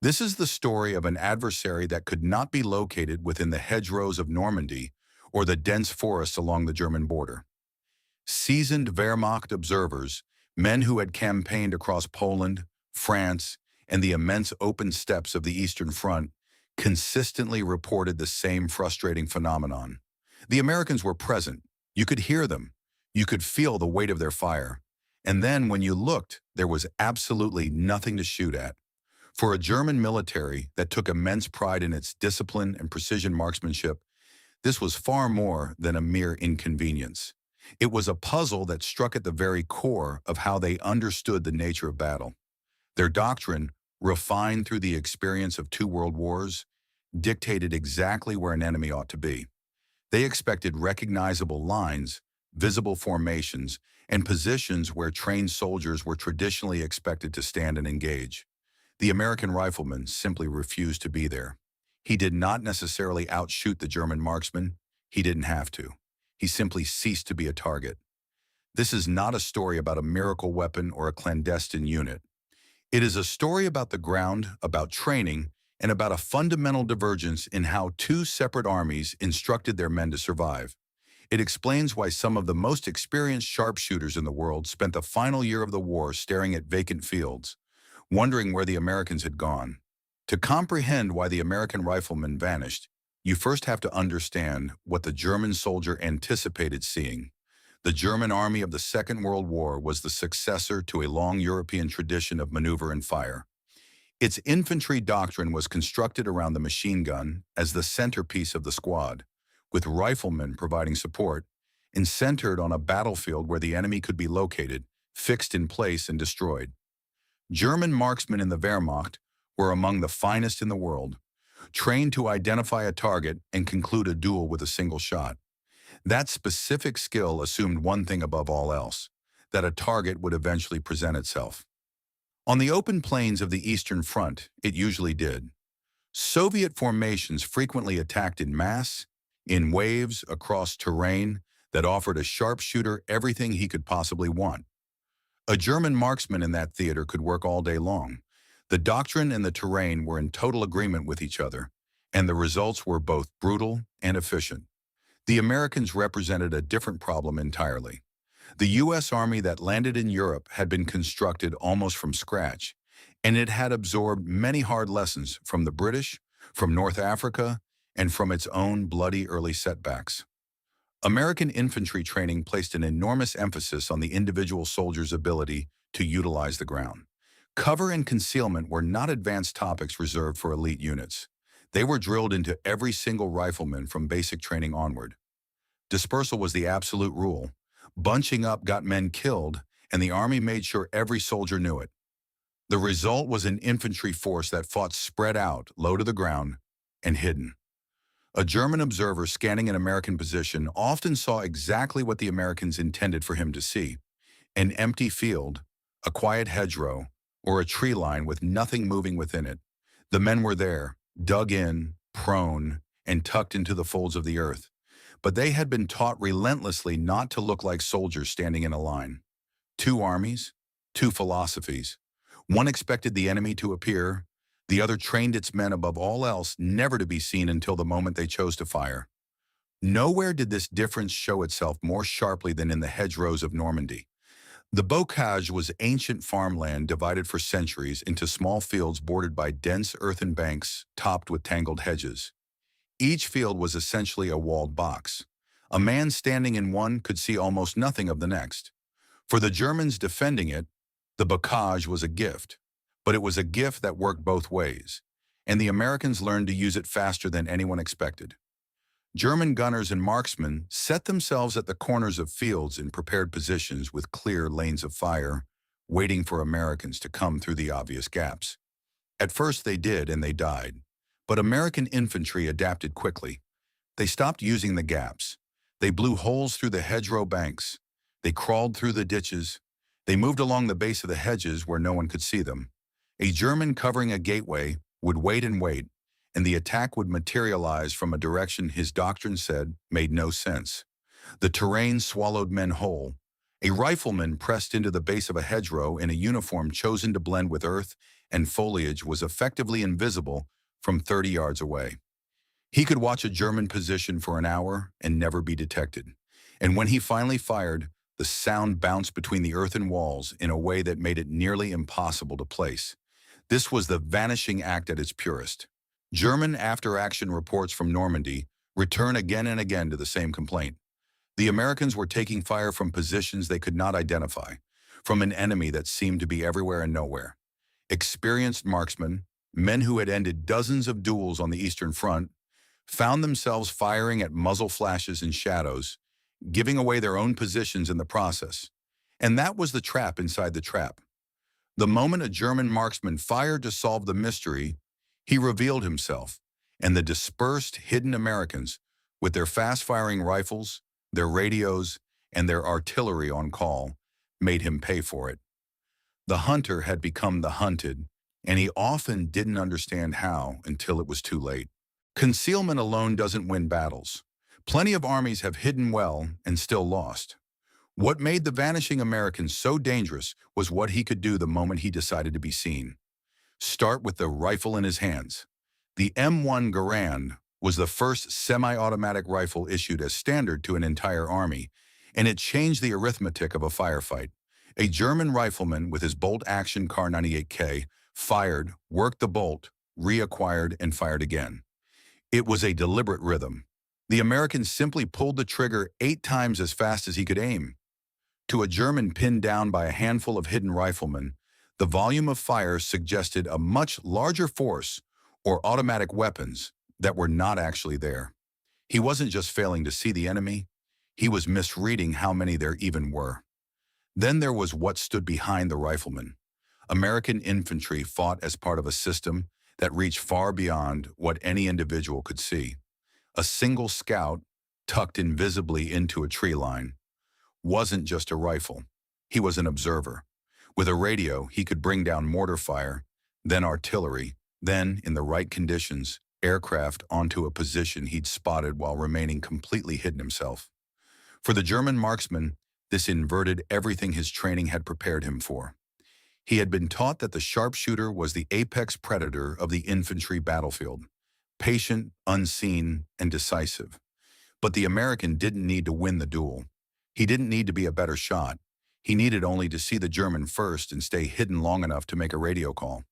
This is the story of an adversary that could not be located within the hedgerows of Normandy or the dense forests along the German border. Seasoned Wehrmacht observers, men who had campaigned across Poland, France, and the immense open steppes of the Eastern Front, consistently reported the same frustrating phenomenon. The Americans were present. You could hear them. You could feel the weight of their fire. And then when you looked, there was absolutely nothing to shoot at. For a German military that took immense pride in its discipline and precision marksmanship, this was far more than a mere inconvenience. It was a puzzle that struck at the very core of how they understood the nature of battle. Their doctrine, refined through the experience of two world wars, dictated exactly where an enemy ought to be. They expected recognizable lines, visible formations, and positions where trained soldiers were traditionally expected to stand and engage. The American rifleman simply refused to be there. He did not necessarily outshoot the German marksman. He didn't have to. He simply ceased to be a target. This is not a story about a miracle weapon or a clandestine unit. It is a story about the ground, about training, and about a fundamental divergence in how two separate armies instructed their men to survive. It explains why some of the most experienced sharpshooters in the world spent the final year of the war staring at vacant fields, wondering where the Americans had gone. To comprehend why the American riflemen vanished, you first have to understand what the German soldier anticipated seeing. The German army of the Second World War was the successor to a long European tradition of maneuver and fire. Its infantry doctrine was constructed around the machine gun as the centerpiece of the squad, with riflemen providing support, and centered on a battlefield where the enemy could be located, fixed in place, and destroyed. German marksmen in the Wehrmacht were among the finest in the world, trained to identify a target and conclude a duel with a single shot. That specific skill assumed one thing above all else, that a target would eventually present itself. On the open plains of the Eastern Front, it usually did. Soviet formations frequently attacked in mass, in waves, across terrain that offered a sharpshooter everything he could possibly want. A German marksman in that theater could work all day long. The doctrine and the terrain were in total agreement with each other, and the results were both brutal and efficient. The Americans represented a different problem entirely. The U.S. Army that landed in Europe had been constructed almost from scratch, and it had absorbed many hard lessons from the British, from North Africa, and from its own bloody early setbacks. American infantry training placed an enormous emphasis on the individual soldier's ability to utilize the ground. Cover and concealment were not advanced topics reserved for elite units. They were drilled into every single rifleman from basic training onward. Dispersal was the absolute rule. Bunching up got men killed, and the army made sure every soldier knew it. The result was an infantry force that fought spread out, low to the ground, and hidden. A German observer scanning an American position often saw exactly what the Americans intended for him to see: an empty field, a quiet hedgerow, or a tree line with nothing moving within it. The men were there, dug in, prone, and tucked into the folds of the earth. But they had been taught relentlessly not to look like soldiers standing in a line. Two armies, two philosophies. One expected the enemy to appear. The other trained its men above all else never to be seen until the moment they chose to fire. Nowhere did this difference show itself more sharply than in the hedgerows of Normandy. The bocage was ancient farmland divided for centuries into small fields bordered by dense earthen banks topped with tangled hedges. Each field was essentially a walled box. A man standing in one could see almost nothing of the next. For the Germans defending it, the bocage was a gift, but it was a gift that worked both ways, and the Americans learned to use it faster than anyone expected. German gunners and marksmen set themselves at the corners of fields in prepared positions with clear lanes of fire, waiting for Americans to come through the obvious gaps. At first they did, and they died. But American infantry adapted quickly. They stopped using the gaps. They blew holes through the hedgerow banks. They crawled through the ditches. They moved along the base of the hedges where no one could see them. A German covering a gateway would wait, and the attack would materialize from a direction his doctrine said made no sense. The terrain swallowed men whole. A rifleman pressed into the base of a hedgerow in a uniform chosen to blend with earth and foliage was effectively invisible from 30 yards away. He could watch a German position for an hour and never be detected. And when he finally fired, the sound bounced between the earthen walls in a way that made it nearly impossible to place. This was the vanishing act at its purest. German after-action reports from Normandy return again and again to the same complaint. The Americans were taking fire from positions they could not identify, from an enemy that seemed to be everywhere and nowhere. Experienced marksmen, men who had ended dozens of duels on the Eastern Front, found themselves firing at muzzle flashes and shadows, giving away their own positions in the process. And that was the trap inside the trap. The moment a German marksman fired to solve the mystery, he revealed himself, and the dispersed, hidden Americans, with their fast-firing rifles, their radios, and their artillery on call, made him pay for it. The hunter had become the hunted, and he often didn't understand how until it was too late. Concealment alone doesn't win battles. Plenty of armies have hidden well and still lost. What made the vanishing American so dangerous was what he could do the moment he decided to be seen. Start with the rifle in his hands. The M1 Garand was the first semi-automatic rifle issued as standard to an entire army, and it changed the arithmetic of a firefight. A German rifleman with his bolt-action Kar 98K fired, worked the bolt, reacquired, and fired again. It was a deliberate rhythm. The American simply pulled the trigger 8 times as fast as he could aim. To a German pinned down by a handful of hidden riflemen, the volume of fire suggested a much larger force or automatic weapons that were not actually there. He wasn't just failing to see the enemy, he was misreading how many there even were. Then there was what stood behind the riflemen. American infantry fought as part of a system that reached far beyond what any individual could see. A single scout, tucked invisibly into a tree line, wasn't just a rifle. He was an observer. With a radio, he could bring down mortar fire, then artillery, then, in the right conditions, aircraft onto a position he'd spotted while remaining completely hidden himself. For the German marksman, this inverted everything his training had prepared him for. He had been taught that the sharpshooter was the apex predator of the infantry battlefield, patient, unseen, and decisive. But the American didn't need to win the duel. He didn't need to be a better shot. He needed only to see the German first and stay hidden long enough to make a radio call.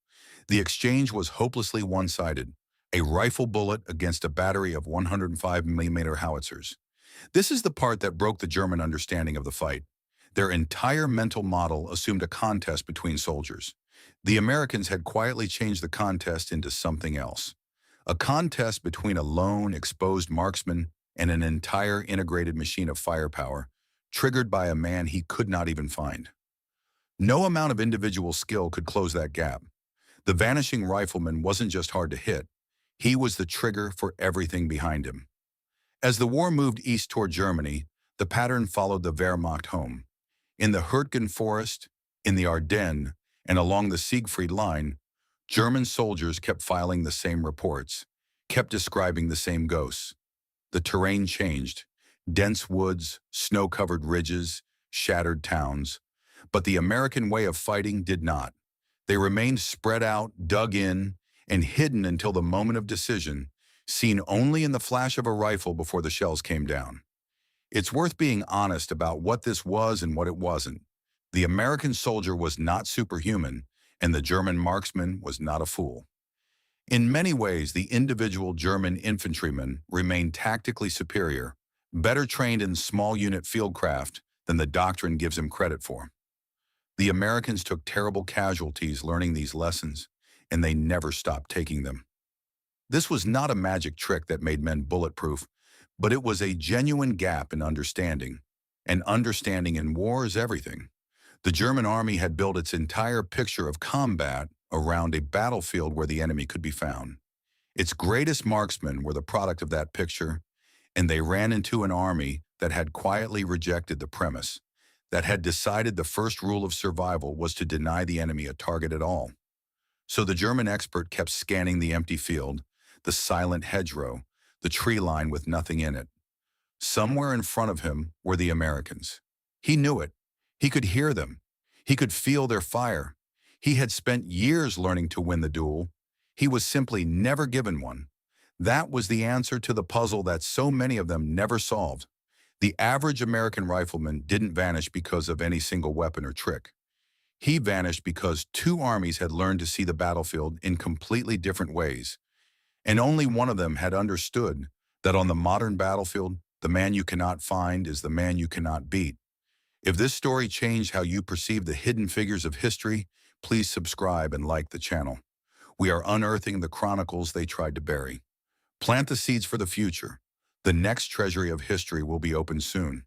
The exchange was hopelessly one-sided, a rifle bullet against a battery of 105mm howitzers. This is the part that broke the German understanding of the fight. Their entire mental model assumed a contest between soldiers. The Americans had quietly changed the contest into something else. A contest between a lone, exposed marksman and an entire integrated machine of firepower, triggered by a man he could not even find. No amount of individual skill could close that gap. The vanishing rifleman wasn't just hard to hit. He was the trigger for everything behind him. As the war moved east toward Germany, the pattern followed the Wehrmacht home. In the Hürtgen forest, in the Ardennes, and along the Siegfried line, German soldiers kept filing the same reports, kept describing the same ghosts. The terrain changed. Dense woods, snow-covered ridges, shattered towns. But the American way of fighting did not. They remained spread out, dug in, and hidden until the moment of decision, seen only in the flash of a rifle before the shells came down. It's worth being honest about what this was and what it wasn't. The American soldier was not superhuman, and the German marksman was not a fool. In many ways, the individual German infantryman remained tactically superior, better trained in small unit fieldcraft than the doctrine gives him credit for. The Americans took terrible casualties learning these lessons, and they never stopped taking them. This was not a magic trick that made men bulletproof, but it was a genuine gap in understanding. And understanding in war is everything. The German army had built its entire picture of combat around a battlefield where the enemy could be found. Its greatest marksmen were the product of that picture, and they ran into an army that had quietly rejected the premise, that had decided the first rule of survival was to deny the enemy a target at all. So the German expert kept scanning the empty field, the silent hedgerow, the tree line with nothing in it. Somewhere in front of him were the Americans. He knew it. He could hear them. He could feel their fire. He had spent years learning to win the duel. He was simply never given one. That was the answer to the puzzle that so many of them never solved. The average American rifleman didn't vanish because of any single weapon or trick. He vanished because two armies had learned to see the battlefield in completely different ways, and only one of them had understood that on the modern battlefield, the man you cannot find is the man you cannot beat. If this story changed how you perceive the hidden figures of history, please subscribe and like the channel. We are unearthing the chronicles they tried to bury. Plant the seeds for the future. The next treasury of history will be opened soon.